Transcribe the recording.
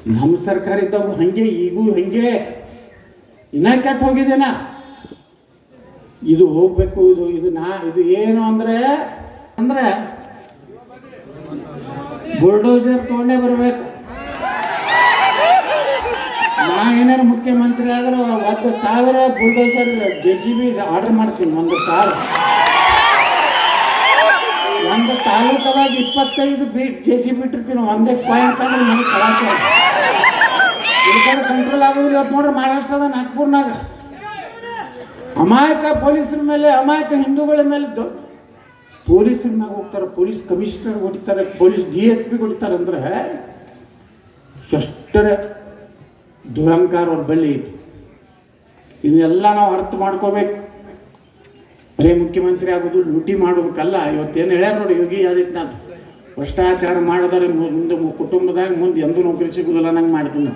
ನಮ್ಮ ಸರ್ಕಾರ ಇದ್ದಾಗ ಹಂಗೆ ಈಗೂ ಹಂಗೆ ಇನ್ನ ಕೆಟ್ಟ ಹೋಗಿದ್ದೇನ. ಇದು ಹೋಗ್ಬೇಕು, ಇದು ಏನು ಅಂದ್ರೆ ಬುಲ್ಡೋಸರ್ ತಗೊಂಡೇ ಬರ್ಬೇಕು. ನಾ ಏನಾರು ಮುಖ್ಯಮಂತ್ರಿ ಆದ್ರೆ 1,000 ಬುಲ್ಡೋಸರ್ JCB ಆರ್ಡರ್ ಮಾಡ್ತೀನಿ. 1,000 ಒಂದು ತಾಲೂಕದಾಗ 25 JCB ಇಟ್ಟಿರ್ತೀನಿ. ಒಂದೇ ಪಾಯಿಂಟ್ ಅಂದ್ರೆ ನನಗೆ ಕಳಾಕ ಈ ಕಡೆ ಕಂಟ್ರೋಲ್ ಆಗೋದು. ಇವತ್ತು ನೋಡ್ರಿ ಮಹಾರಾಷ್ಟ್ರದ ನಾಗ್ಪುರ್ನಾಗ ಅಮಾಯಕ ಪೊಲೀಸರ ಮೇಲೆ, ಅಮಾಯಕ ಹಿಂದೂಗಳ ಮೇಲೆ ಪೊಲೀಸರ ಮ್ಯಾಗ ಹೋಗ್ತಾರೆ, ಪೊಲೀಸ್ ಕಮಿಷನರ್ ಹೊಡಿತಾರೆ, ಪೊಲೀಸ್ DSP ಹೊಡಿತಾರೆ. ಅಂದ್ರೆ ಎಷ್ಟರ ದುರಂಕಾರ ಅವ್ರ ಬಳಿ ಐತಿ. ಇದನ್ನೆಲ್ಲ ನಾವು ಅರ್ಥ ಮಾಡ್ಕೋಬೇಕು. ಬರೀ ಮುಖ್ಯಮಂತ್ರಿ ಆಗೋದು ಲೂಟಿ ಮಾಡೋದಕ್ಕಲ್ಲ. ಇವತ್ತೇನು ಹೇಳ್ಯಾರ ನೋಡಿ ಯೋಗಿ ಆದಿತ್ಯನಾಥ್, ಭ್ರಷ್ಟಾಚಾರ ಮಾಡಿದರೆ ಮುಂದೆ ಕುಟುಂಬದಾಗ ಮುಂದೆ ಎಂದೂ ನೌಕರಿ ಸಿಗುದಿಲ್ಲ ನಂಗೆ ಮಾಡ್ತೀನಿ.